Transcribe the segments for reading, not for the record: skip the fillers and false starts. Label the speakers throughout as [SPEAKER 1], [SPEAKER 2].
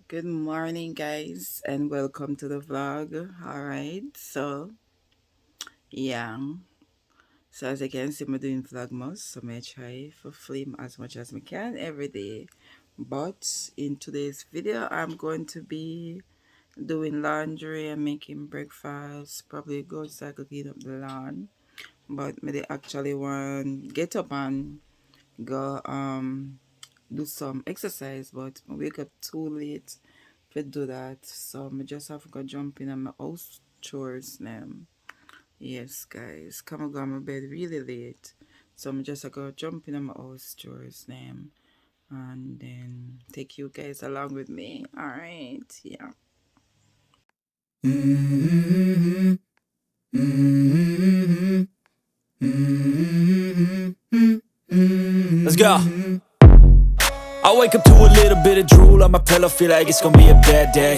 [SPEAKER 1] Good morning, guys, and welcome to the vlog. All right, yeah, so as you can see, I'm doing vlogmas, so I try to film as much as I can every day. But in today's video, I'm going to be doing laundry and making breakfast. Probably go outside to clean up the lawn, but me they actually want get up and go do some exercise, but I wake up too late to do that, so I just have to go jump in on my house chores now. Yes, guys, come and go on my bed really late, so I'm just go jump in on my house chores now, and then take you guys along with me. All right, yeah.
[SPEAKER 2] Let's go. I wake up to a little bit of drool on my pillow, feel like it's gonna be a bad day.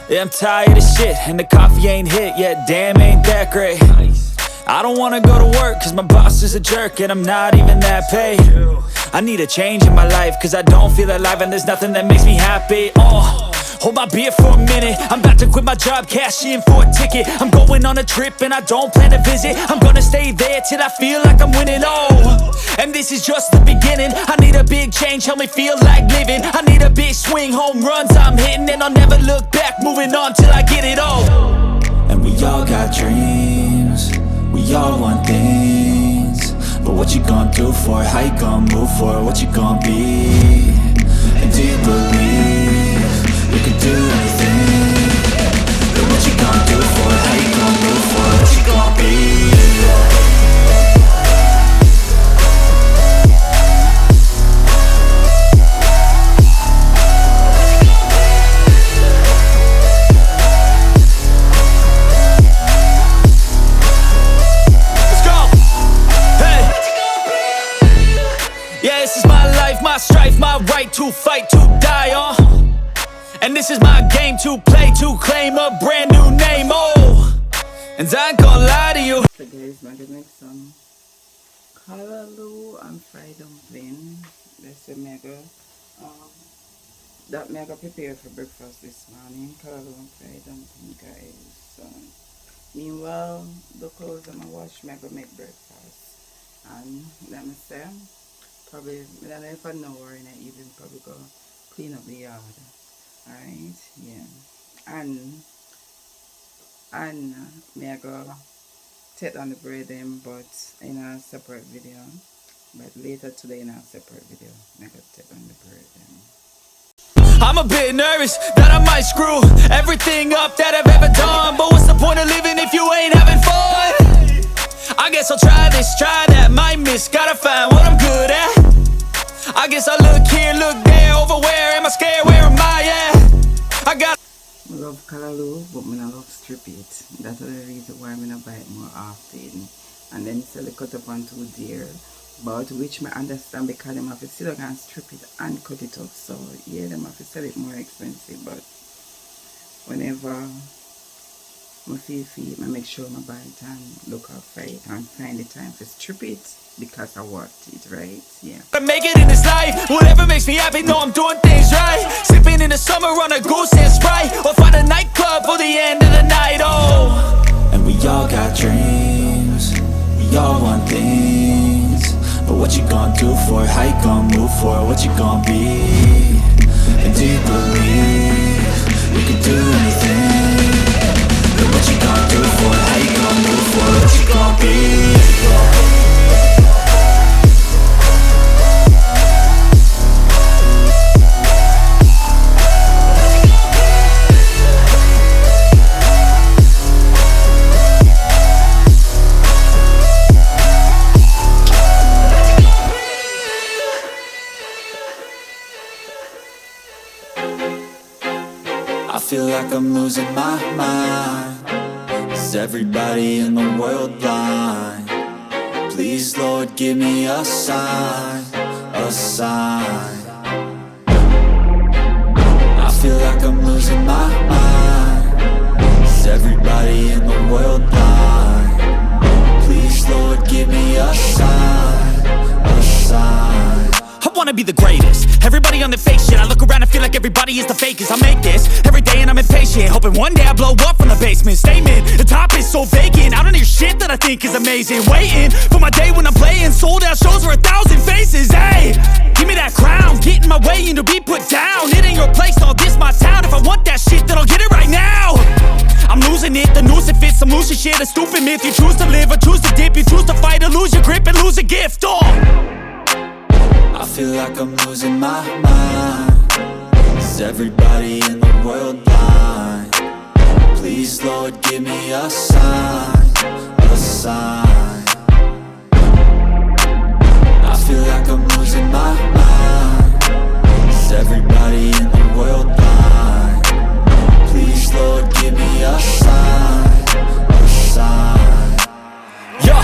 [SPEAKER 2] Yeah, I'm tired of shit, and the coffee ain't hit yet, damn ain't that great. I don't wanna go to work, cause my boss is a jerk, and I'm not even that paid. I need a change in my life, cause I don't feel alive, and there's nothing that makes me happy. Hold my beer for a minute, I'm about to quit my job, cash in for a ticket. I'm going on a trip and I don't plan to visit. I'm gonna stay there till I feel like I'm winning, and this is just the beginning. I need a big change, help me feel like living. I need a big swing, home runs I'm hitting, and I'll never look back, moving on till I get it all. And we all got dreams, we all want things, but what you gonna do for it? How you gonna move for it? What you gonna be? And do you believe you can do anything? But what you gonna do for it? How you gonna move for it? What you gonna be? Let's go! Hey! Yeah, this is my life, my strife, my right to fight, to die on. And this is my game to play, to claim a brand new name, and I ain't gonna lie to you.
[SPEAKER 1] So guys, I'm gonna make some caulaloo and fried dumpling. That's the mega that mega prepare for breakfast this morning. Caulaloo and fried dumpling, guys. So meanwhile, the clothes I'm gonna wash, I'm gonna make breakfast. And let me say, probably I don't know if an hour in the evening, probably go clean up the yard. Alright, yeah. And me I go take on the bread them, but in a separate video. But later today in a separate video, I go take on the bread them.
[SPEAKER 2] I'm a bit nervous that I might screw everything up that I've ever done, but what's the point of living if you ain't having fun? I guess I'll try this, try that, might miss, gotta find what I'm good at. I guess I look here, look there, over where am I scared, where am I at? I
[SPEAKER 1] love caulaloo, but I love strip it. That's the reason why I'm gonna buy it more often. And then sell it cut up on too dear. But which I understand because them have to sit down and strip it and cut it up. So yeah, them have to sell it more expensive, but whenever I feel I make sure I buy it and look out for it and find the time to strip it because I want it, right? Yeah.
[SPEAKER 2] I make it in this life, whatever makes me happy, know I'm doing things right. Sipping in the summer on a goose and Sprite, or find a nightclub for the end of the night, And we all got dreams, we all want things, but what you gonna do for it? How you gonna move for it? What you gonna be? And do you believe you can do anything? But what you gonna do for it? How you gonna move for it? What you gonna be? I feel like I'm losing my mind. Is everybody in the world blind? Please, Lord, give me a sign, a sign. I feel like I'm losing my mind. Is everybody in the world blind? Please, Lord, give me a sign, a sign. I wanna be the greatest. Everybody on the fake shit. I look around and feel like everybody is the fakest. I make this every day and I'm impatient, hoping one day I blow up from the basement. Statement, the top is so vacant. I don't hear shit that I think is amazing. Waiting for my day when I'm playing sold out shows for 1,000 faces. Hey, give me that crown, get in my way and to be put down. It ain't your place, all this my town. If I want that shit, then I'll get it right now. I'm losing it, the noose it fits, I'm losing shit. A stupid myth, you choose to live or choose to dip. You choose to fight or lose your grip and lose a gift. Oh,
[SPEAKER 3] I feel like I'm losing my mind. Is everybody in the world blind? Please, Lord, give me a sign, a sign. I feel like I'm losing my mind. Is everybody in the world blind? Please, Lord, give me a sign, a sign.
[SPEAKER 2] yeah.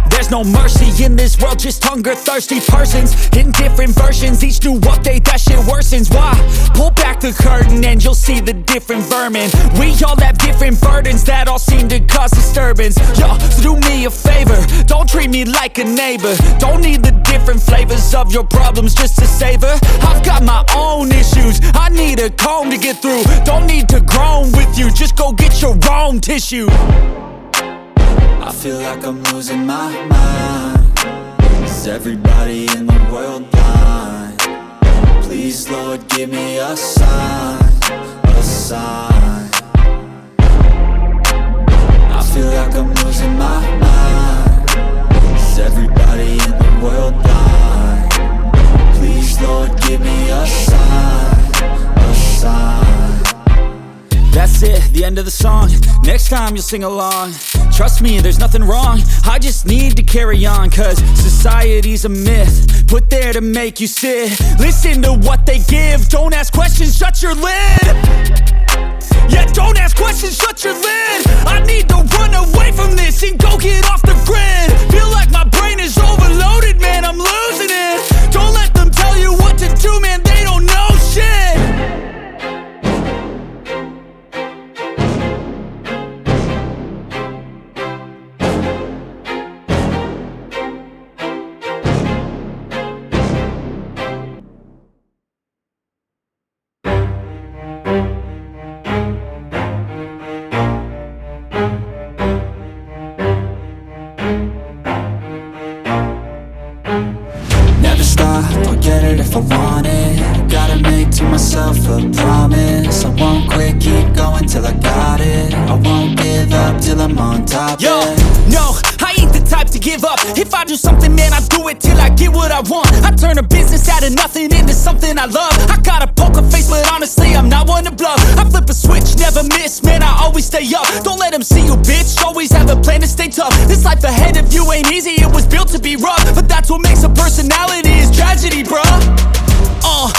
[SPEAKER 2] There's no mercy in this world, just hunger-thirsty persons in different versions. Each new update, that shit worsens. Why? Pull back the curtain and you'll see the different vermin. We all have different burdens that all seem to cause disturbance. Yo, so do me a favor, don't treat me like a neighbor. Don't need the different flavors of your problems just to savor. I've got my own issues, I need a comb to get through. Don't need to groan with you, just go get your own tissue.
[SPEAKER 3] I feel like I'm losing my mind. Is everybody in the world blind? Please, Lord, give me a sign, a sign. I feel like I'm losing my mind. Is everybody in the world blind? Please, Lord, give me a sign, a sign.
[SPEAKER 2] That's it, the end of the song. Next time you'll sing along. Trust me, there's nothing wrong. I just need to carry on, cause society's a myth put there to make you sit. Listen to what they give. Don't ask questions, shut your lid. Yeah, don't ask questions, shut your lid. I need to run away from this and go get off the grid. Feel like my brain is overloaded, man, I'm losing it. Don't let them tell you what to do, man, they don't know shit.
[SPEAKER 3] Never stop, I'll get it if I want it. Gotta make to myself a promise. I won't quit, keep going till I got it. I won't give up till I'm on top.
[SPEAKER 2] Yo,
[SPEAKER 3] yeah.
[SPEAKER 2] no, I ain't the type to give up. If I do something, man, I do it till I get what I want. I turn a business out of nothing into something I love. I got a poker face, but honestly, I'm not one to bluff. I flip a switch, never miss, man, I always stay up. Don't let them see you, bitch, always have a plan to stay tough. This life ahead of you ain't easy, it was built to be rough. But that's what makes a personality, is tragedy, bruh.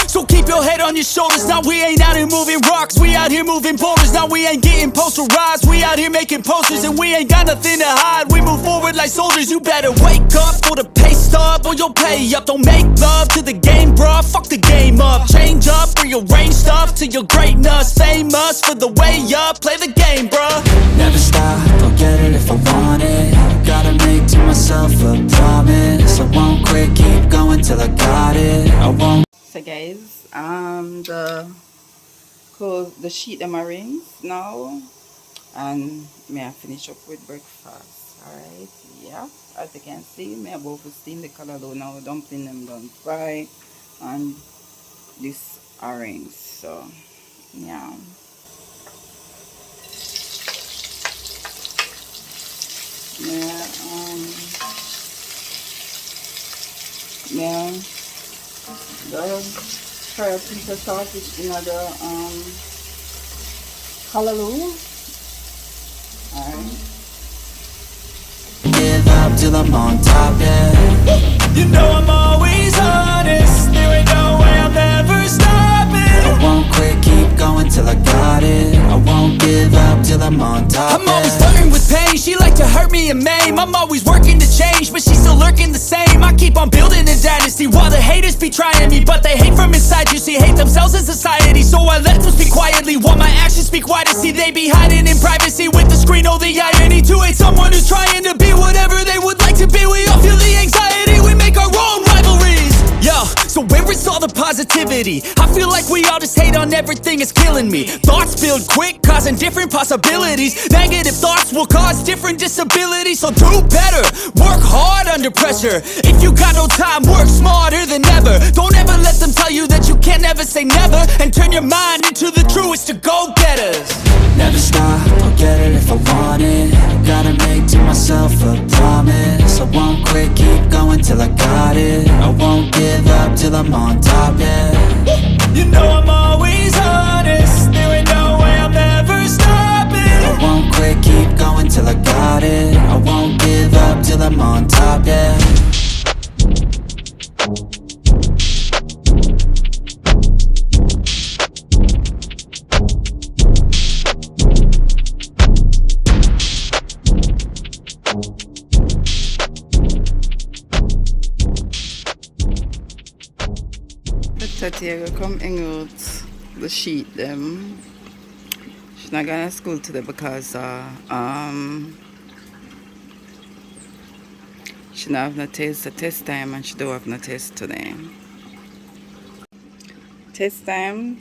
[SPEAKER 2] So keep your head on your shoulders. Now we ain't out here moving rocks, we out here moving boulders. Now we ain't getting posterized, we out here making posters. And we ain't got nothing to hide, we move forward like soldiers. You better wake up for the pay stub or you'll pay up. Don't make love to the game, bruh, fuck the game up. Change up, rearrange stuff to your greatness. Famous for the way up, play the game, bruh.
[SPEAKER 3] Never stop, I'll get it if I want it. Gotta make to myself a promise. I won't quit, keep going till I got it. I won't.
[SPEAKER 1] So guys, the sheet them my rings now, and may I finish up with breakfast. Alright, yeah, as you can see, me about to steam the caulaloo now. Dumpling them done fry, and this orange. So yeah. Try a piece of sausage in the caulaloo. Alright.
[SPEAKER 3] Give up till I'm on top, yeah.
[SPEAKER 2] You know I'm always honest, there ain't no way I'm ever stopping.
[SPEAKER 3] I won't quit, keep going till I got it. I won't give up till I'm on top.
[SPEAKER 2] I'm always flirting with pain, she like to hurt me and maim. I'm always working to change, but she's still lurking the same. I keep on building a dynasty while the haters be trying me. But they hate from inside, you see, hate themselves in society. So I let them speak quietly while my actions speak wider. See, they be hiding in privacy with the screen. Oh, the irony to hate someone who's trying to be whatever they would like to be. We all feel the anxiety, we make our own rivalries. Yo, So where is all the positivity? I feel like we all just hate on everything, it's killing me. Thoughts build quick, causing different possibilities. Negative thoughts will cause different disabilities. So do better, work hard under pressure. If you got no time, work smarter than ever. Don't ever let them tell you that you can't ever say never. And turn your mind into the truest of go-getters.
[SPEAKER 3] Never stop, I'll get it if I want it. Gotta make to myself a promise. I won't quit, keep going till I got it. I won't give up till I'm on top, yeah.
[SPEAKER 2] You know I'm always honest. There ain't no way I'm ever stopping.
[SPEAKER 3] I won't quit, keep going till I got it. I won't give up till I'm on top, yeah.
[SPEAKER 1] Tatiana come hang out the sheet them. She's not going to school today because she don't have no test time, and she don't have no test today. Test time,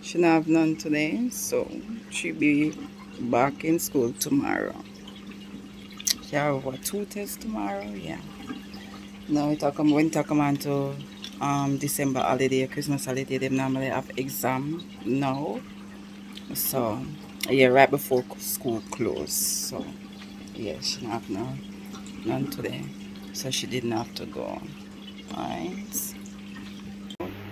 [SPEAKER 1] she don't have none today, so she'll be back in school tomorrow. She have what, 2 tests tomorrow? Yeah. Now when it come on to December holiday, Christmas holiday, they normally have exam now. So yeah, right before school close. So yeah, she didn't have none today. So she didn't have to go. Alright.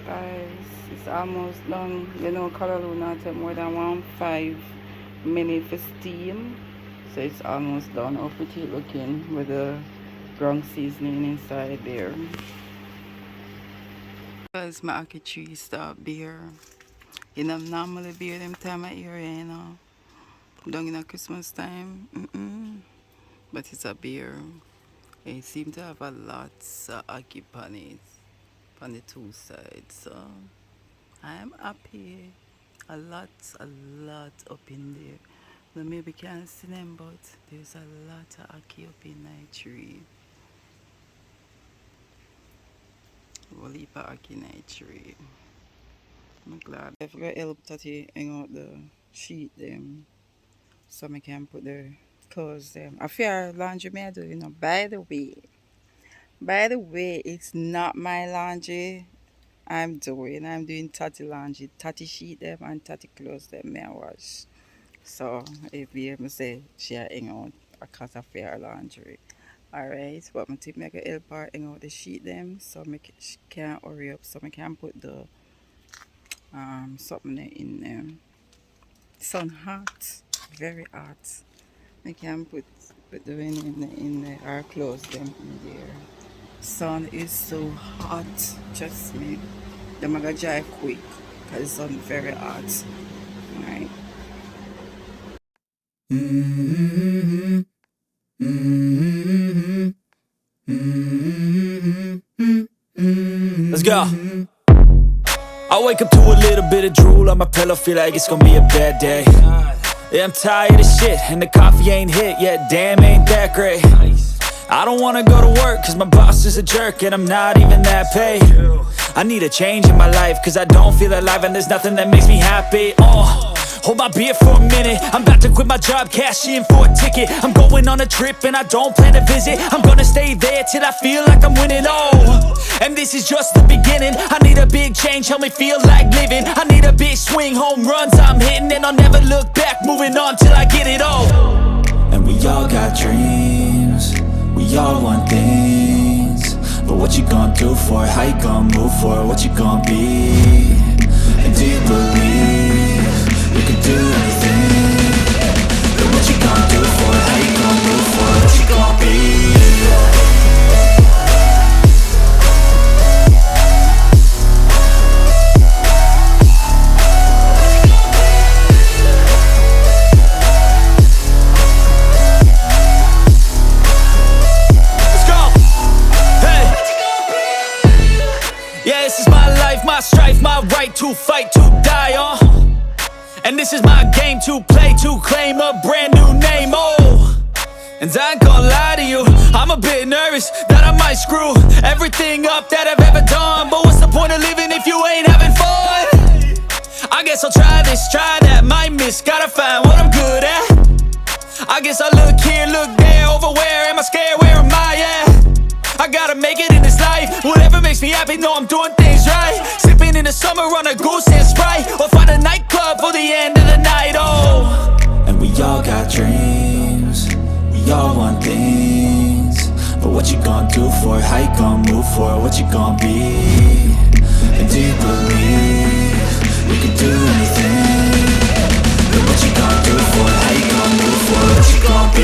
[SPEAKER 1] Guys, it's almost done. You know, caulaloo not take more than 5 minutes for steam. So it's almost done. How pretty looking with the ground seasoning inside there. Because my ackee tree start beer. You know, normally beer them time of year, you know. Down in a Christmas time. But it's a beer. It seems to have a lot of ackee on it. On the 2 sides. So I'm happy. A lot up in there. Now maybe can't see them, but there's a lot of ackee up in that tree. We'll leave a ackee in that tree. I'm glad. I forgot to help Tati hang out the sheet them, so I can put the clothes them. I fear laundry may I do, you know. By the way, it's not my laundry I'm doing Tati laundry, Tati sheet them and Tati clothes them may I wash. So if you ever say she hang out because of fair laundry. Alright, but I think I can help her hang out the sheet them, so she can hurry up, so I can put the something in there. Sun hot, very hot. I can put the rain in the or close them in there. Sun is so hot, trust me. The maga dry quick because the sun very hot. Alright.
[SPEAKER 2] Let's go. I wake up to a little bit of drool on my pillow, feel like it's gonna be a bad day. Yeah, I'm tired of shit, and the coffee ain't hit yet, damn ain't that great. I don't wanna go to work, cause my boss is a jerk, and I'm not even that paid. I need a change in my life, cause I don't feel alive, and there's nothing that makes me happy. Hold my beer for a minute, I'm about to quit my job, cash in for a ticket. I'm going on a trip and I don't plan to visit. I'm gonna stay there till I feel like I'm winning, and this is just the beginning. I need a big change, help me feel like living. I need a big swing, home runs I'm hitting, and I'll never look back, moving on till I get it all.
[SPEAKER 3] And we all got dreams, we all want things, but what you gonna do for it? How you gonna move for it? What you gonna be? And do you believe you can do anything? But what you gonna do for it? How you gonna move for it? What you gonna be?
[SPEAKER 2] Yeah, this is my life, my strife, my right to fight, to die on. And this is my game to play, to claim a brand new name, And I ain't gonna lie to you, I'm a bit nervous that I might screw everything up that I've ever done. But what's the point of living if you ain't having fun? I guess I'll try this, try that, might miss, gotta find what I'm good at. I guess I look here, look there, over where am I scared, where am I at? I gotta make it in this life, whatever makes me happy, know I'm doing things right. Sipping in the summer on a goose and Sprite, or find a nightclub for the end of the night, oh.
[SPEAKER 3] And we all got dreams, we all want things. But what you gonna do for it, how you gonna move for it, what you gonna be? And do you believe you can do anything? But what you gonna do for it, how you gonna move for it, what you gonna be?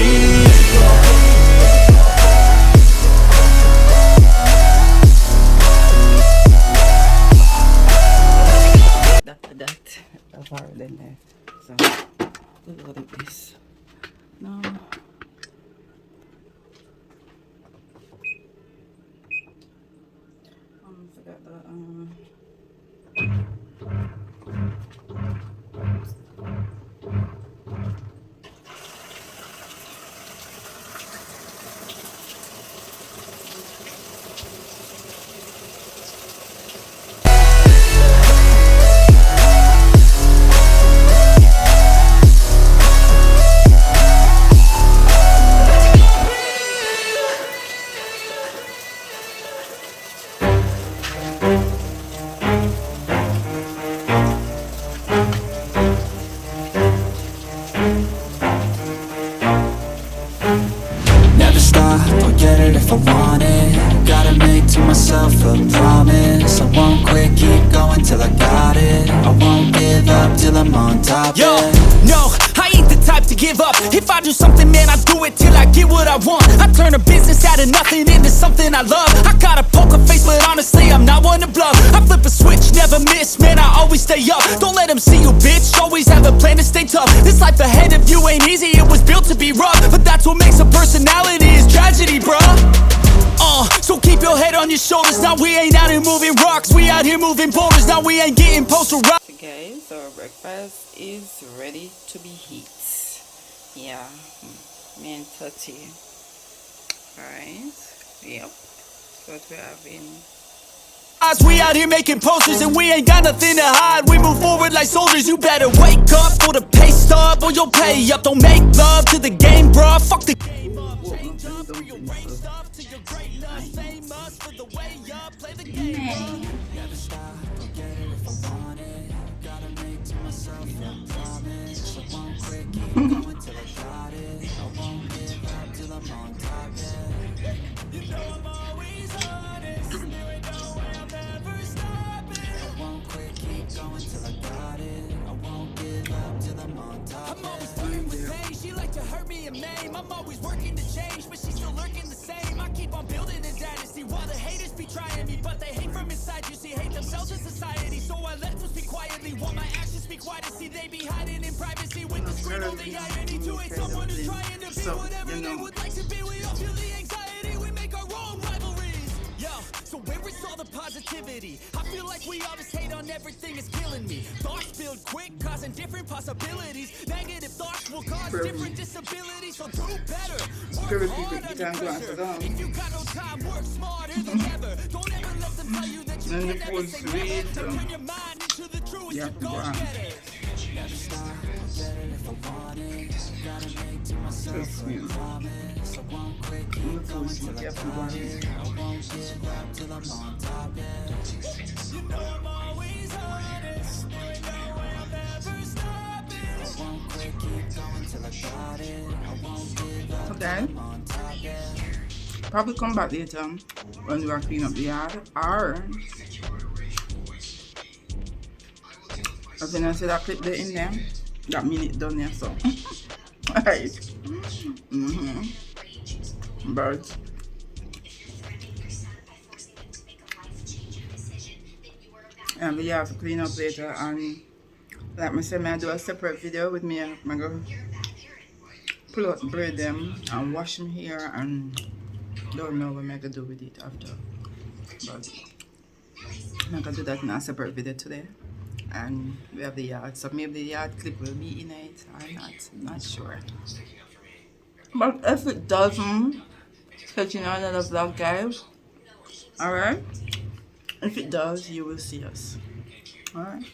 [SPEAKER 1] That's hard in there. So, look at this. No. Forgot the
[SPEAKER 3] Never stop, I'll get it if I want it. Gotta make to myself a promise. I won't quit, keep going till I got it. I won't give up till I'm on top,
[SPEAKER 2] Yo,
[SPEAKER 3] yeah.
[SPEAKER 2] no, I ain't the type to give up. If I do something, man, I do it till I get what I want. I turn a business out of nothing into something I love. I got a poker face, but honestly, I'm not one to bluff. I flip a switch, never miss, man, I always stay up. Don't let them see you, bitch, always have a plan to stay tough. This life ahead of you ain't easy, it was built to be rough. But that's what makes a personality, is tragedy, bruh. So keep your head on your shoulders. Now we ain't out here moving rocks, we out here moving boulders. Now we ain't getting postal rock.
[SPEAKER 1] Okay, so our breakfast is ready to be heat. Yeah, main 30. Alright, yep, that's what we're having.
[SPEAKER 2] We out here making posters and we ain't got nothing to hide. We move forward like soldiers. You better wake up for the pay stub or you'll pay up. Don't make love to the game, bruh. Fuck the game up. Change up for your brain stuff to your great love. Famous for the way up. Play the game. Never stop. Get it if I want it. Gotta make to myself a promise. I won't quit. Keep going till I got it. I won't give up till I'm on top. Yeah. You know I'm always honest. There ain't no way I'm ever stopping. I won't quit. Keep going till I got it. I won't give up till I'm on top. I'm always flirting with pain. She like to hurt me and maim. I'm always working to change, but she's still lurking the same. I keep on building a dynasty while the haters be trying me, but they hate from inside. You see, hate themselves in society, so I let them speak quietly while my actions speak quiet. See, they be hiding in privacy with the screen on the irony to hate someone who's trying to be whatever they would like to be. We all feel the anxiety, we make our own rivalries. Yo, so where is all the positivity? I feel like we all just hate on everything, is killing me. Thoughts build quick, causing different possibilities. Negative thoughts will cause different disabilities. So do better, work hard under pressure. If you got no time, work smarter than ever. Don't ever let them tell you that you can never say never. Turn your mind into the truth, you go getter. Never stop, get it if I want it. Gotta make to myself a promise. I won't quit, keep going till I got it. I won't give up till I'm on top, yeah. You know I'm always honest. There ain't no way I'm ever stopping. I won't quit, keep going till I got it. I won't give up till I'm on top, yeah.
[SPEAKER 1] Probably come back later when we are cleaning up the yard. Or I think I see that clip there in there. That minute done there, so alright. But and we have to clean up later, and like I said, I do a separate video with me. I'm gonna pull out, braid them and wash them here, and don't know what I'm gonna do with it after. But I'm gonna do that in a separate video today. And we have the yard, so maybe the yard clip will be in it or not, not sure. But if it doesn't, catching another vlog, guys. Alright? If it does, you will see us. Alright?